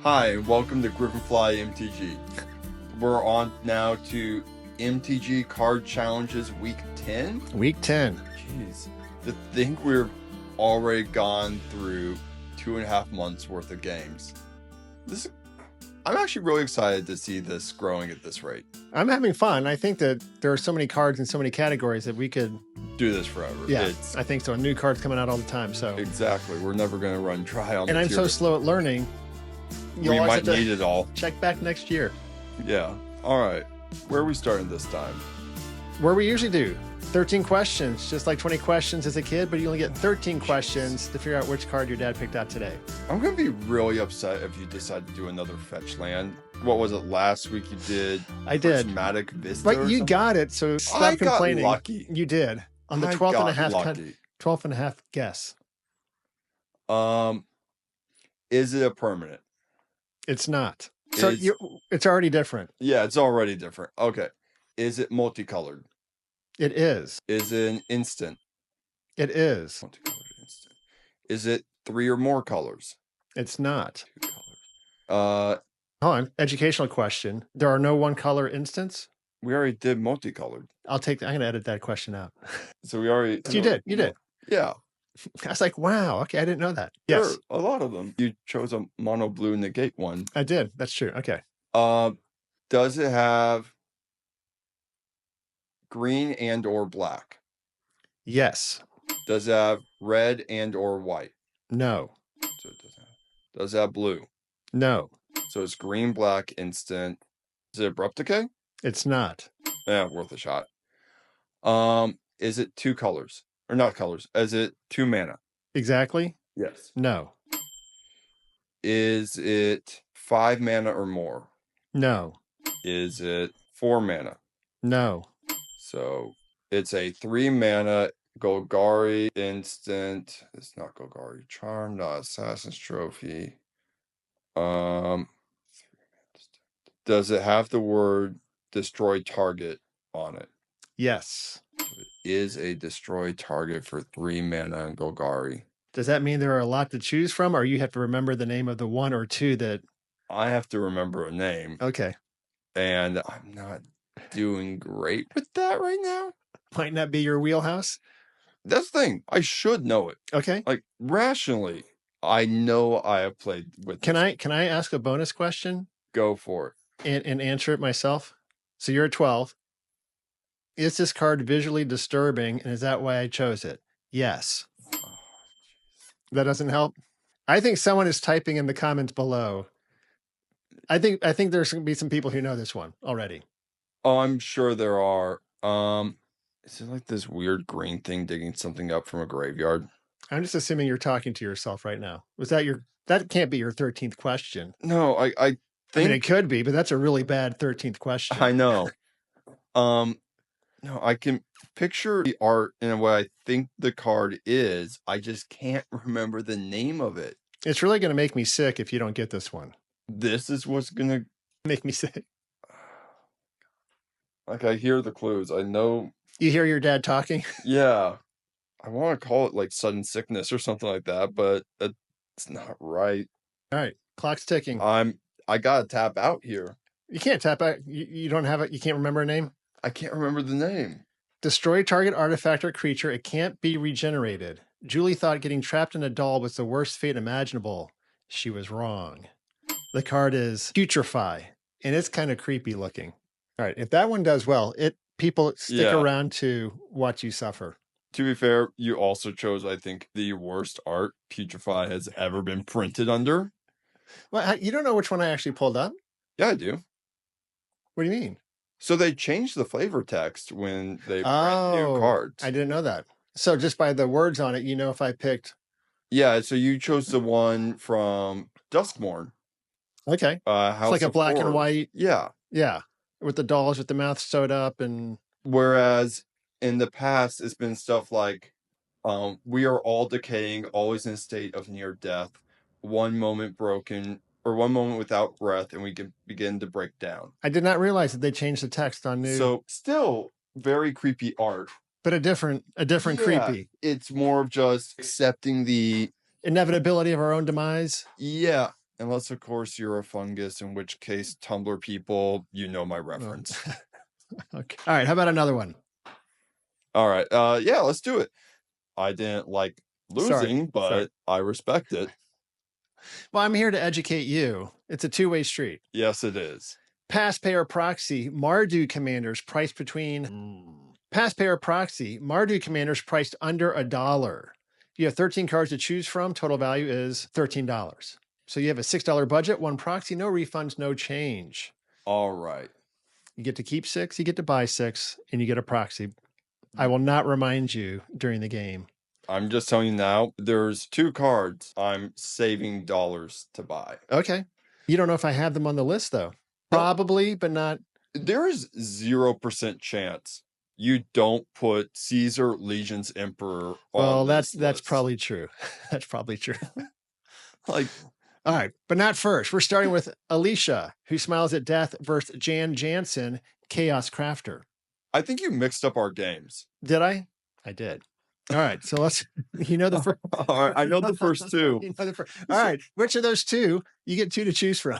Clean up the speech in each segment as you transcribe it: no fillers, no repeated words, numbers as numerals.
Hi, and welcome to GriffinFly MTG. We're on now to MTG Card Challenges Week 10. Week 10. Jeez. To think we've already gone through 2.5 months worth of games. I'm actually really excited to see this growing at this rate. I'm having fun. I think that there are so many cards in so many categories that we could do this forever. Yeah, I think so. New cards coming out all the time. So exactly. We're never going to run dry on and I'm so slow at learning. We might need it all. Check back next year. Yeah. All right. Where are we starting this time? Where we usually do. 13 questions, just like 20 questions as a kid, but you only get 13 questions to figure out which card your dad picked out today. I'm going to be really upset if you decide to do another fetch land. What was it last week you did? I did. Prismatic Vista. But you got it, so stop complaining. I got lucky. You did. On the 12 and a half guess. Is it a permanent? It's not. So it's already different. Yeah, it's already different. Okay. Is it multicolored? It is. Is it an instant? It is. Multicolored instant. Is it 3 or more colors? It's not. 2 colors. Hold on. Educational question. There are no one color instants? We already did multicolored. I'm going to edit that question out. So we already... You did. Yeah. I was like, wow. Okay, I didn't know that. Yes. Sure, a lot of them. You chose a mono blue negate one. I did. That's true. Okay. Does it have green and or black? Yes. Does it have red and or white? No. So it doesn't have. Does it have blue? No. So it's green, black, instant. Is it abrupt decay? It's not. Yeah, worth a shot. Is it 2 colors? Or not colors. Is it 2 mana? Exactly? Yes. No. Is it 5 mana or more? No. Is it 4 mana? No. So it's a 3 mana Golgari instant. It's not Golgari Charm, not Assassin's Trophy. Does it have the word destroy target on it? Yes. So it is a destroy target for 3 mana and Golgari. Does that mean there are a lot to choose from, or you have to remember the name of the 1 or 2 that... I have to remember a name. Okay. And I'm not doing great with that right now. Might not be your wheelhouse. That's the thing. I should know it. Okay. Like rationally, I know I have played with Can I ask a bonus question? Go for it. And answer it myself. So you're at 12. Is this card visually disturbing, and is that why I chose it? Yes. That doesn't help? I think someone is typing in the comments below. I think there's going to be some people who know this one already. Oh, I'm sure there are. Is it like this weird green thing digging something up from a graveyard? I'm just assuming you're talking to yourself right now. That can't be your 13th question. No, I think... I mean, it could be, but that's a really bad 13th question. I know. No, I can picture the art in what I think the card is. I just can't remember the name of it. It's really going to make me sick if you don't get this one. This is what's going to make me sick. Like, I hear the clues. I know. You hear your dad talking? Yeah. I want to call it like sudden sickness or something like that, but it's not right. All right. Clock's ticking. I got to tap out here. You can't tap out. You don't have it. You can't remember a name? I can't remember the name. Destroy target artifact or creature. It can't be regenerated. Julie thought getting trapped in a doll was the worst fate imaginable. She was wrong. The card is Putrefy, and it's kind of creepy looking. All right. If that one does well, people stick around to watch you suffer. To be fair, you also chose, I think, the worst art Putrefy has ever been printed under. Well, you don't know which one I actually pulled up? Yeah, I do. What do you mean? So they changed the flavor text when they print new cards. I didn't know that. So just by the words on it, you know if I picked... Yeah, so you chose the one from Duskmourn. Okay. It's like a black and white. Yeah. Yeah. With the dolls with the mouth sewed up and... Whereas in the past, it's been stuff like, we are all decaying, always in a state of near death, one moment broken... or one moment without breath, and we can begin to break down. I did not realize that they changed the text on new. So still very creepy art. But a different creepy. It's more of just accepting the inevitability of our own demise. Yeah. Unless, of course, you're a fungus, in which case, Tumblr people, you know my reference. Okay. All right. How about another one? All right. Yeah, let's do it. I didn't like losing, but I respect it. Well, I'm here to educate you. It's a two-way street. Yes, it is. Pass payer proxy, Mardu commanders priced between... Pass payer proxy, Mardu commanders priced under $1. You have 13 cards to choose from. Total value is $13. So you have a $6 budget, one proxy, no refunds, no change. All right. You get to keep 6, you get to buy 6, and you get a proxy. I will not remind you during the game. I'm just telling you now, there's 2 cards I'm saving dollars to buy. Okay. You don't know if I have them on the list, though. Probably, but not. There is 0% chance you don't put Caesar, Legion's Emperor on. Well, that's probably true. That's probably true. Like, all right, but not first. We're starting with Alicia, who smiles at death, versus Jan Jansen, Chaos Crafter. I think you mixed up our games. Did I? I did. All right, so let's. You know the first. All right, I know the first 2. All right, which of those 2? You get 2 to choose from.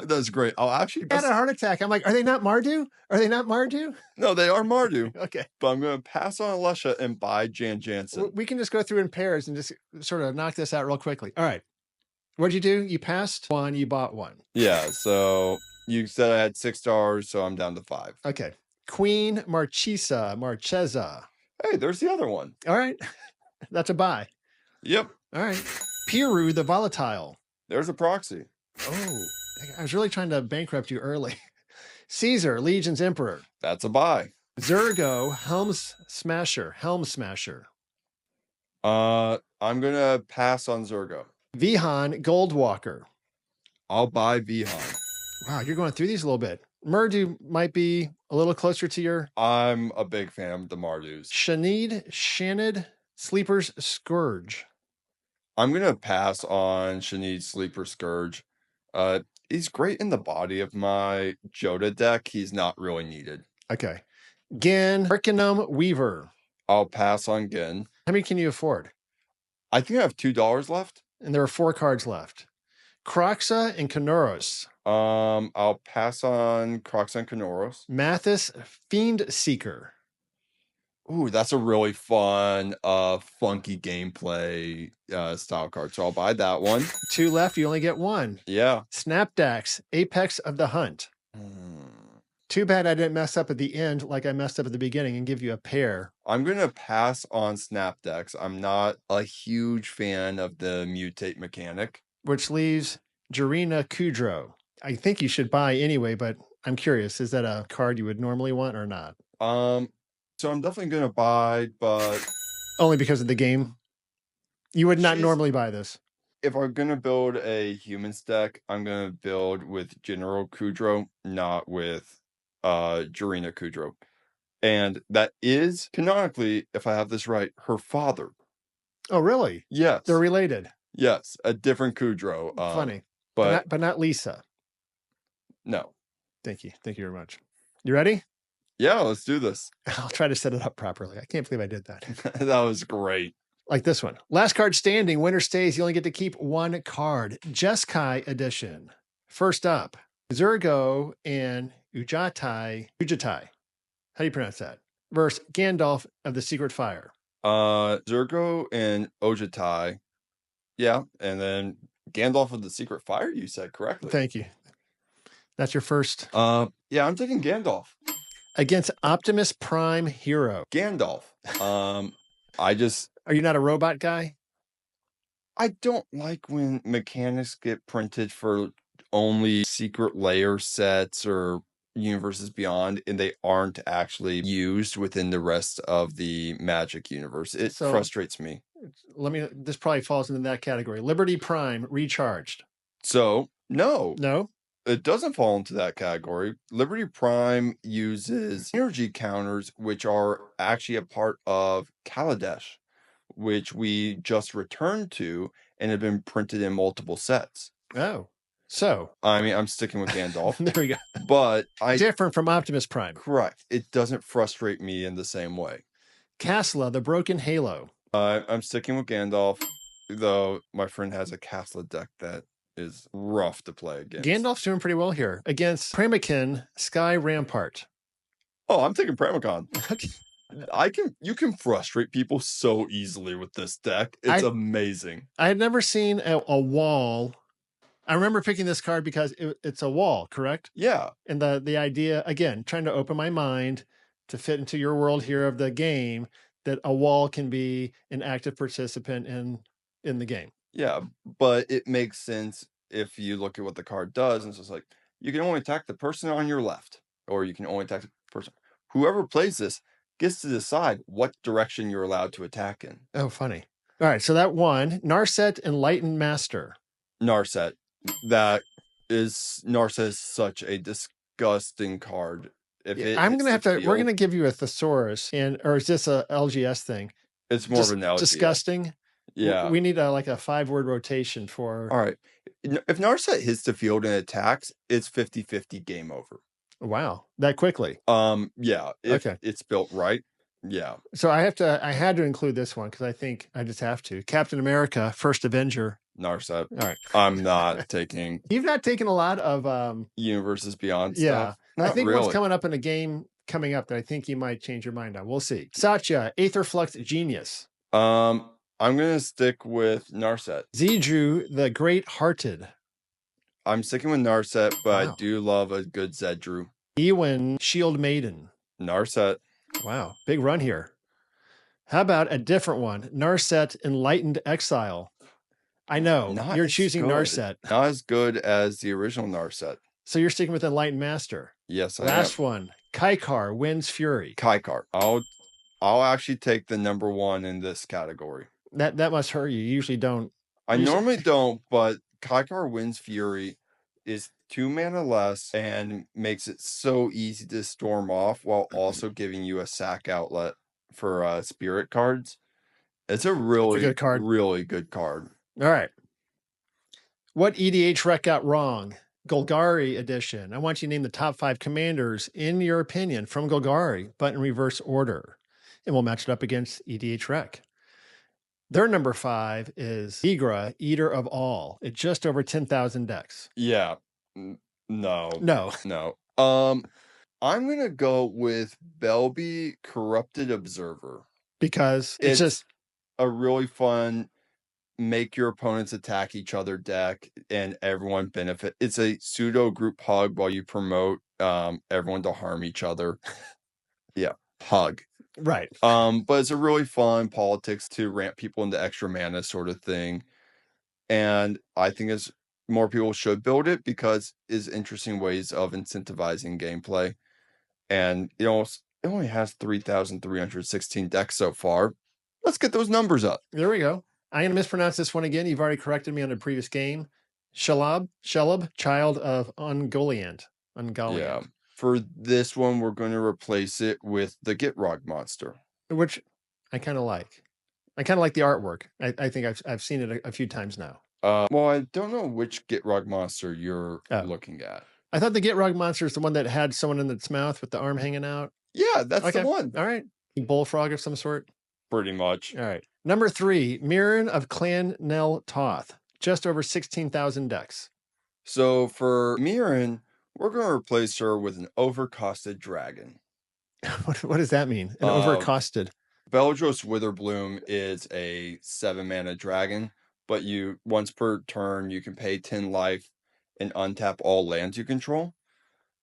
That's great. I'll actually. I had a heart attack. I'm like, are they not Mardu? Are they not Mardu? No, they are Mardu. Okay, but I'm going to pass on Alicia and buy Jan Jansen. We can just go through in pairs and just sort of knock this out real quickly. All right. What'd you do? You passed 1, you bought 1. Yeah, so you said I had $6, so I'm down to 5. Okay. Queen Marchesa. Hey, there's the other one. All right. That's a buy. Yep. All right. Piru the Volatile. There's a proxy. Oh, I was really trying to bankrupt you early. Caesar, Legion's Emperor. That's a buy. Zergo, Helm Smasher. I'm going to pass on Zergo. Vihan, Goldwalker. I'll buy Vihan. Wow, you're going through these a little bit. Mardu might be a little closer to your... I'm a big fan of the Mardus. Shanid, Sleeper's Scourge. I'm going to pass on Shanid's Sleeper Scourge. He's great in the body of my Joda deck. He's not really needed. Okay. Gin, Arcanum Weaver. I'll pass on Gin. How many can you afford? I think I have $2 left. And there are 4 cards left. Croxa and Kanoros. I'll pass on Croxa and Kanoros. Mathis, Fiend Seeker. Ooh, that's a really fun, funky gameplay style card. So I'll buy that one. 2 left, you only get 1. Yeah. Snapdax, Apex of the Hunt. Too bad I didn't mess up at the end like I messed up at the beginning and give you a pair. I'm going to pass on Snapdax. I'm not a huge fan of the mutate mechanic. Which leaves Jarina Kudrow. I think you should buy anyway, but I'm curious, is that a card you would normally want or not? So I'm definitely going to buy, but... Only because of the game? You would not normally buy this? If I'm going to build a humans deck, I'm going to build with General Kudrow, not with Jarina Kudrow. And that is, canonically, if I have this right, her father. Oh, really? Yes. They're related? Yes, a different Kudrow. Funny. But not Lisa. No. Thank you. Thank you very much. You ready? Yeah, let's do this. I'll try to set it up properly. I can't believe I did that. That was great. Like this one. Last card standing. Winner stays. You only get to keep 1 card. Jeskai edition. First up, Zergo and Ujatai. How do you pronounce that? Versus Gandalf of the Secret Fire. Zergo and Ojatai. Yeah, and then Gandalf of the Secret Fire, you said correctly. Thank you. That's your first. Yeah, I'm taking Gandalf. Against Optimus Prime Hero. Gandalf. Are you not a robot guy? I don't like when mechanics get printed for only secret layer sets or universes beyond, and they aren't actually used within the rest of the Magic universe. It frustrates me. This probably falls into that category. Liberty Prime Recharged. So, no. No? It doesn't fall into that category. Liberty Prime uses energy counters, which are actually a part of Kaladesh, which we just returned to and have been printed in multiple sets. Oh. So, I mean, I'm sticking with Gandalf. There we go. But different from Optimus Prime. Correct. It doesn't frustrate me in the same way. Kasla, the Broken Halo. I'm sticking with Gandalf, though my friend has a Kasla deck that is rough to play against. Gandalf's doing pretty well here against Pramakin Sky Rampart. Oh, I'm taking Pramicon. You can frustrate people so easily with this deck. It's amazing. I had never seen a wall. I remember picking this card because it's a wall, correct? Yeah. And the idea, again, trying to open my mind to fit into your world here of the game, that a wall can be an active participant in the game. Yeah, but it makes sense if you look at what the card does, and it's just like, you can only attack the person on your left, or you can only attack the person. Whoever plays this gets to decide what direction you're allowed to attack in. Oh, funny. All right, so that one, Narset Enlightened Master. Narset. Narset is such a disgusting card. I'm gonna have to. We're gonna give you a thesaurus, or is this a LGS thing? It's more of an LGS. Disgusting. Yeah, we need a 5-word rotation for. All right, if Narset hits the field and attacks, it's 50-50 game over. Wow, that quickly. Yeah. If it's built right. Yeah. So I had to include this one because I think I just have to. Captain America, First Avenger. Narset. All right. I'm not taking. You've not taken a lot of Universes Beyond stuff. Not I think really. One's coming up in a game coming up that I think you might change your mind on. We'll see. Satya, Aetherflux Genius. I'm gonna stick with Narset. Zedru, the Great Hearted. I'm sticking with Narset, but I do love a good Zedru. Eowyn, Shield Maiden. Narset. Wow, big run here. How about a different one? Narset Enlightened Exile. I know, you're choosing Narset. Not as good as the original Narset. So you're sticking with Enlightened Master. Yes, I am. Last one, Kaikar, Wind's Fury. Kaikar. I'll actually take the number one in this category. That must hurt you. You usually don't. I normally don't, but Kaikar Wind's Fury is 2 mana less and makes it so easy to storm off while also giving you a sack outlet for spirit cards. It's a really good card. Really good card. All right. What EDHREC got wrong? Golgari edition. I want you to name the top 5 commanders, in your opinion, from Golgari, but in reverse order. And we'll match it up against EDHREC. Their number 5 is Igra, Eater of All, at just over 10,000 decks. Yeah. No. I'm going to go with Belby, Corrupted Observer. Because it's just a really fun make your opponents attack each other deck and everyone benefit. It's a pseudo group hug while you promote everyone to harm each other. Yeah, hug. Right. But it's a really fun politics to ramp people into extra mana sort of thing. And I think more people should build it because it's interesting ways of incentivizing gameplay. And it only has 3,316 decks so far. Let's get those numbers up. There we go. I'm going to mispronounce this one again. You've already corrected me on a previous game. Shelab, child of Ungoliant. Yeah. For this one, we're going to replace it with the Gitrog monster. Which I kind of like. I kind of like the artwork. I think I've seen it a few times now. Well, I don't know which Gitrog monster you're looking at. I thought the Gitrog monster is the one that had someone in its mouth with the arm hanging out. Yeah, that's the one. All right. Bullfrog of some sort. Pretty much. All right. Number 3, Mirren of Clan Nel Toth. Just over 16,000 decks. So for Mirren, we're going to replace her with an overcosted dragon. What does that mean? An overcosted? Beldros Witherbloom is a 7-mana dragon, but once per turn, you can pay 10 life and untap all lands you control.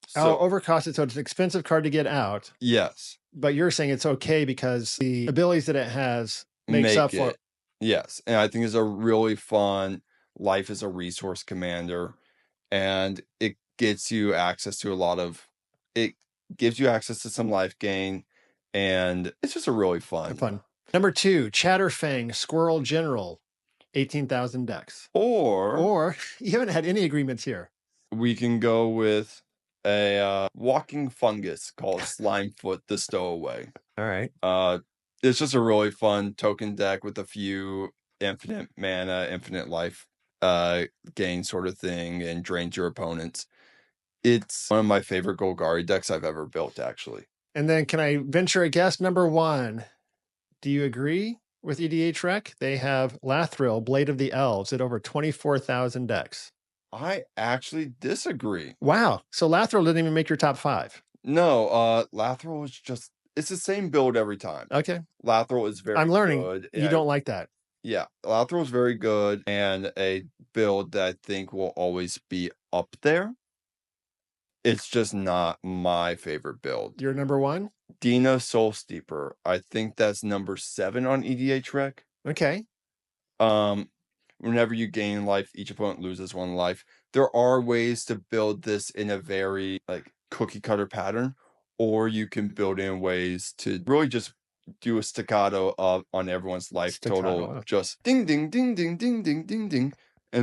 So, overcosted, so it's an expensive card to get out. Yes. But you're saying it's okay because the abilities that it has makes up for it. Yes. And I think it's a really fun life as a resource commander. And it gets you access to it gives you access to some life gain. And it's just a really fun. Number 2, Chatterfang, Squirrel General, 18,000 decks. Or you haven't had any agreements here. We can go with a walking fungus called Slimefoot the Stowaway. All right. It's just a really fun token deck with a few infinite mana, infinite life gain sort of thing, and drains your opponents. It's one of my favorite Golgari decks I've ever built, actually. And then can I venture a guess? Number 1, do you agree with EDHREC? They have Lathril, Blade of the Elves, at over 24,000 decks. I actually disagree. Wow. So Lathril didn't even make your top 5. No, Lathril is just, it's the same build every time. Okay. Lathril is very I'm learning. good. You don't like that. Yeah, Lathril is very good and a build that I think will always be up there. It's just not my favorite build. Your number 1? Dina Soul Steeper. I think that's number 7 on EDHREC. Okay. Whenever you gain life, each opponent loses 1 life. There are ways to build this in a very like cookie cutter pattern, or you can build in ways to really just do a staccato on everyone's life total, just ding ding ding ding ding ding ding ding,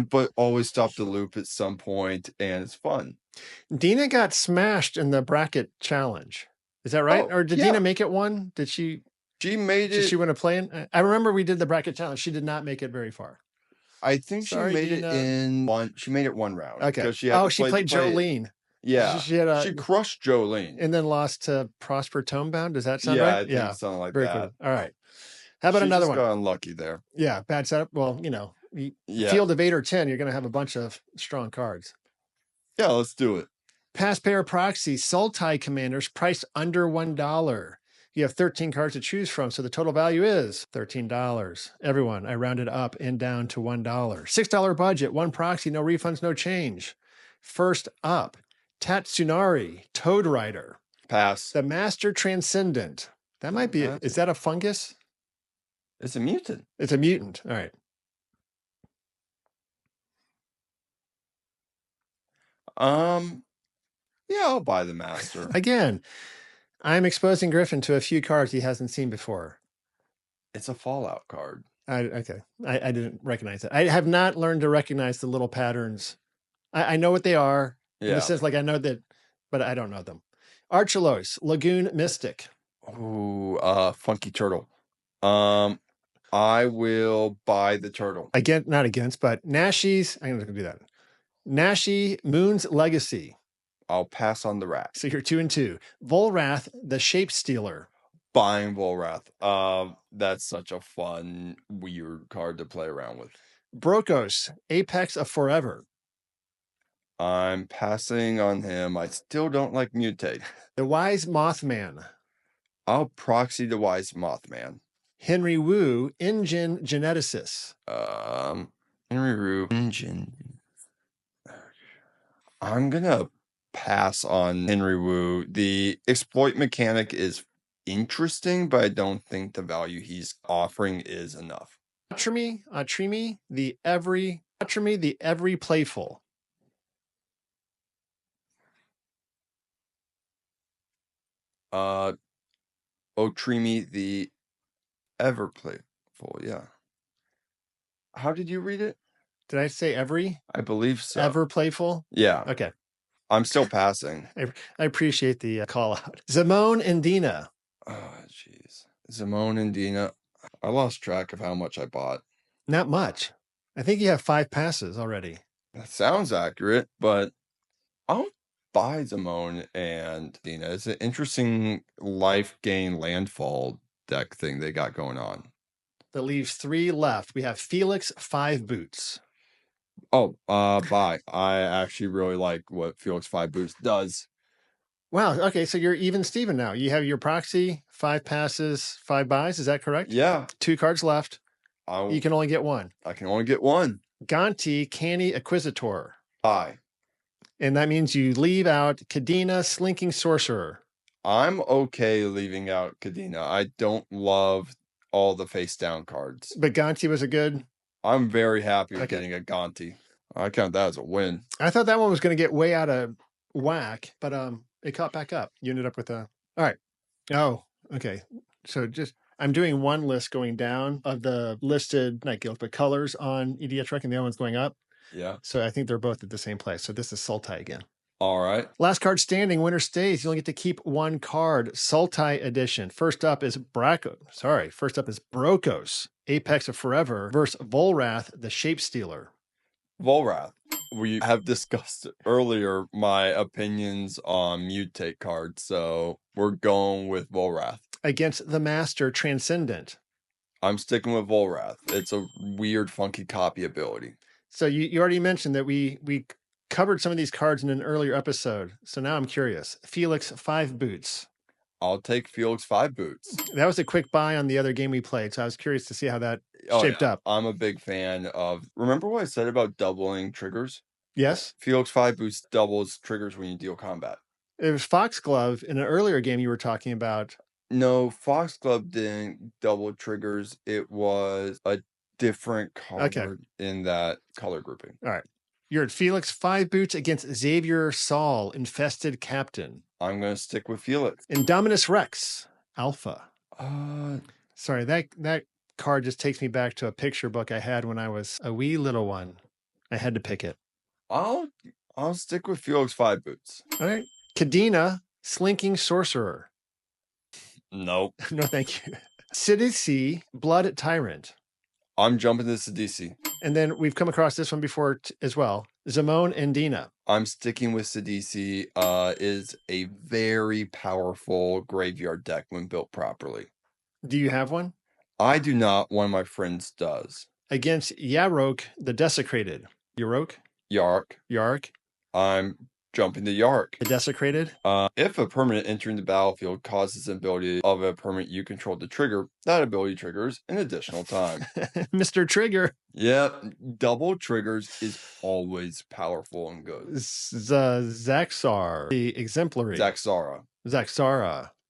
but always stop the loop at some point, and it's fun. Dina got smashed in the bracket challenge. Is that right? Or did Dina make it 1? Did she? She made it. Did she win a play-in? I remember we did the bracket challenge. She did not make it very far. I think she made it in 1. She made it 1 round. Okay. She played Jolene. Yeah. She crushed Jolene. And then lost to Prosper Tomebound. Does that sound right? Yeah, I think something like very that. Cool. All right. How about another one? Got unlucky there. Yeah, bad setup. Well, field of 8 or 10, you're going to have a bunch of strong cards. Yeah, let's do it. Past pair Proxy, Sultai commanders priced under $1. You have 13 cards to choose from, so the total value is $13. Everyone, I rounded up and down to $1. $6 budget, 1 Proxy, no refunds, no change. First up, Tatsunari, Toad Rider. Pass. The Master Transcendent. That might be, is that a fungus? It's a mutant. It's a mutant. All right. Yeah, I'll buy the Master. Again, I'm exposing Griffin to a few cards he hasn't seen before. It's a Fallout card. Okay. I didn't recognize it. I have not learned to recognize the little patterns. I know what they are. Yeah. In the sense, like I know that, but I don't know them. Archelos, Lagoon Mystic. Ooh, Funky Turtle. I will buy the turtle. Again, not against, but Nashi's. I'm going to do that. Nashi, Moon's Legacy. I'll pass on the rat. So you're 2 and 2. Volrath, the Shape Stealer. Buying Volrath. That's such a fun, weird card to play around with. Brokos, Apex of Forever. I'm passing on him. I still don't like Mutate. The Wise Mothman. I'll proxy the Wise Mothman. Henry Wu, Engine Geneticist. Henry Wu, Engine. I'm gonna pass on Henry Wu. The exploit mechanic is interesting, but I don't think the value he's offering is enough. Atrimi, the every playful. Otrimi, the ever playful. Yeah. How did you read it? Did I say every? I believe so. Ever playful? Yeah. Okay. I'm still passing. I appreciate the call out. Zamone and Dina. Oh, jeez. Zamone and Dina. I lost track of how much I bought. Not much. I think you have 5 passes already. That sounds accurate, but I'll buy Zamone and Dina. It's an interesting life gain landfall deck thing they got going on. That leaves 3 left. We have Felix 5 Boots. Oh, bye. I actually really like what Felix 5 Boots does. Wow. Okay, so you're even Steven now. You have your Proxy, 5 passes, 5 buys. Is that correct? Yeah. 2 cards left. You can only get 1. I can only get 1. Gonti, Canny Acquisitor. Bye. And that means you leave out Kadena, Slinking Sorcerer. I'm okay leaving out Kadena. I don't love all the face down cards. But Gonti was a good... I'm very happy with getting a Gonti. I count that as a win. I thought that one was going to get way out of whack, but it caught back up. You ended up with a... All right. Oh, okay. So just... I'm doing one list going down of the listed, not guilds, but colors on EDHREC, and the other one's going up. Yeah. So I think they're both at the same place. So this is Sultai again. All right. Last card standing, winner stays. You only get to keep 1 card. Sultai edition. First up is Brokos, Apex of Forever versus Volrath, the Shape Stealer. Volrath. We have discussed earlier my opinions on mutate cards, so we're going with Volrath. Against the Master Transcendent. I'm sticking with Volrath. It's a weird, funky copy ability. So you already mentioned that we covered some of these cards in an earlier episode, so now I'm curious. Felix 5 boots. I'll take Felix 5 boots. That was a quick buy on the other game we played, so I was curious to see how that shaped up. I'm a big fan of... Remember what I said about doubling triggers? Yes. Felix 5 boots doubles triggers when you deal combat. It was Foxglove in an earlier game you were talking about. No, Foxglove didn't double triggers. It was a different card in that color grouping. All right. You're at Felix 5 boots against Xavier Saul, Infested Captain. I'm going to stick with Felix. Indominus Rex, Alpha. Sorry, that card just takes me back to a picture book I had when I was a wee little one. I had to pick it. I'll stick with Felix 5 boots. All right. Kadena, Slinking Sorcerer. Nope. No, thank you. Sidisi, Blood Tyrant. I'm jumping to Sidisi. And then we've come across this one before as well. Zamone and Dina. I'm sticking with Sidisi. Is a very powerful graveyard deck when built properly. Do you have one? I do not. One of my friends does. Against Yarok, the Desecrated. Yarok? Yark. I'm jumping to Yark. The Desecrated? If a permanent entering the battlefield causes an ability of a permanent you control to trigger, that ability triggers an additional time. Mr. Trigger. Yep. Double triggers is always powerful and good. Zaxar, the Exemplary. Zaxara,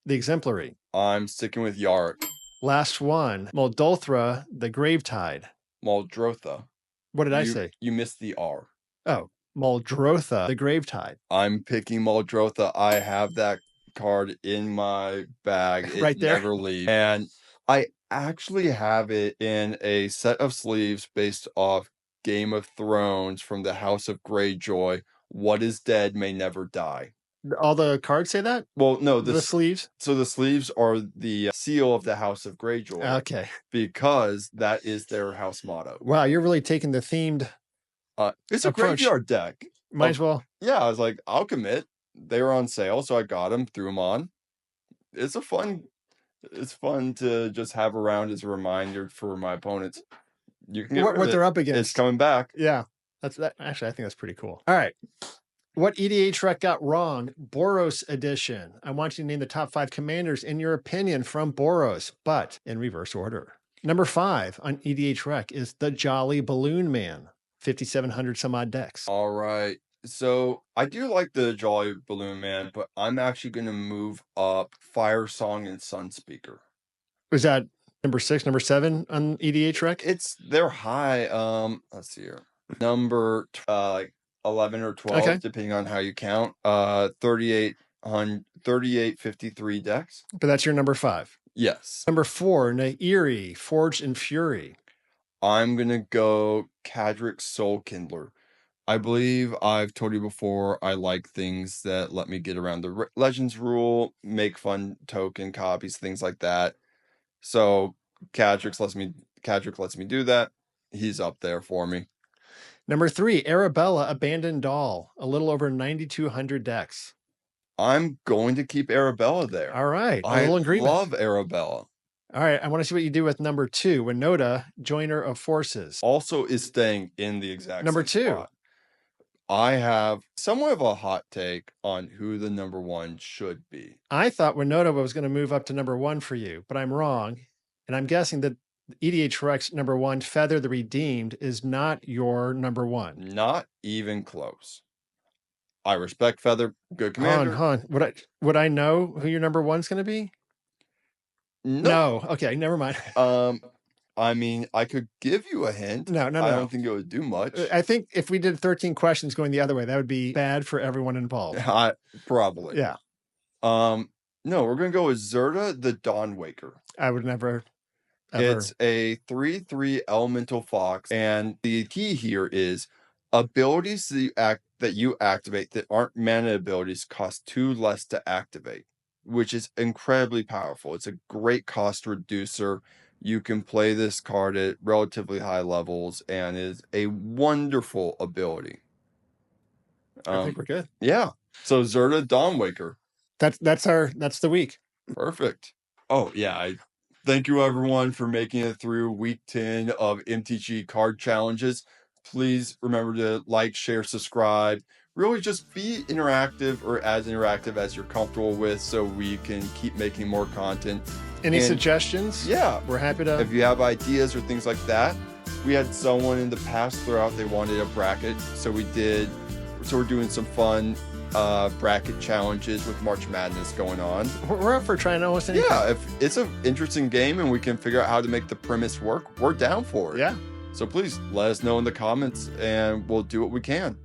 the Exemplary. I'm sticking with Yark. Last one. Moldolthra, the Gravetide. Muldrotha. What did I say? You missed the R. Oh, Muldrotha, the Gravetide. I'm picking Muldrotha. I have that card in my bag. It right there. Never leaves. And I actually have it in a set of sleeves based off Game of Thrones from the House of Greyjoy. What is dead may never die. All the cards say that? Well, no. The sleeves? So the sleeves are the seal of the House of Greyjoy. Okay. Because that is their house motto. Wow, you're really taking the themed it's a graveyard deck. Might as well. Yeah, I was like, I'll commit. They were on sale, so I got them, threw them on. It's fun to just have around as a reminder for my opponents. You can get what they're up against. It's coming back. Yeah. Actually, I think that's pretty cool. All right. What EDHREC got wrong? Boros edition. I want you to name the top 5 commanders in your opinion from Boros, but in reverse order. Number 5 on EDHREC is the Jolly Balloon Man. 5,700 some odd decks. All right. So I do like the Jolly Balloon Man, but I'm actually going to move up Fire Song and Sunspeaker. Was that number 6, number 7 on EDHREC? They're high. Let's see here. Number 11 or 12, depending on how you count. 3853 decks. But that's your number 5. Yes. Number 4, Nairi, Forged in Fury. I'm going to go Kadric Soul Kindler. I believe I've told you before, I like things that let me get around the Legends rule, make fun token copies, things like that. So Kadric lets me do that. He's up there for me. Number 3, Arabella, Abandoned Doll. A little over 9,200 decks. I'm going to keep Arabella there. All right. I love Arabella. All right, I want to see what you do with number 2, Winota, Joiner of Forces. Also is staying in the exact number same 2. Spot. I have somewhat of a hot take on who the number 1 should be. I thought Winota was going to move up to number 1 for you, but I'm wrong. And I'm guessing that EDHREC's number 1, Feather the Redeemed, is not your number 1. Not even close. I respect Feather, good commander. Hon. Would I know who your number 1's going to be? No. Okay, never mind. I mean, I could give you a hint. No. I don't think it would do much. I think if we did 13 questions going the other way, that would be bad for everyone involved. Probably. Yeah. No, we're going to go with Zerta the Dawnwaker. I would never. It's a 3/3 elemental fox, and the key here is abilities that you activate that aren't mana abilities cost 2 less to activate, which is incredibly powerful. It's a great cost reducer. You can play this card at relatively high levels and is a wonderful ability. I think we're good. Yeah. So Zerta Dawnwaker. That's the week. Perfect. Oh yeah. Thank you everyone for making it through week 10 of MTG card challenges. Please remember to like, share, subscribe. Really just be interactive or as interactive as you're comfortable with so we can keep making more content. Any suggestions? Yeah. We're happy to. If you have ideas or things like that, we had someone in the past throw out they wanted a bracket. So we're doing some fun bracket challenges with March Madness going on. We're up for trying almost anything. Yeah, if it's an interesting game and we can figure out how to make the premise work, we're down for it. Yeah. So please let us know in the comments and we'll do what we can.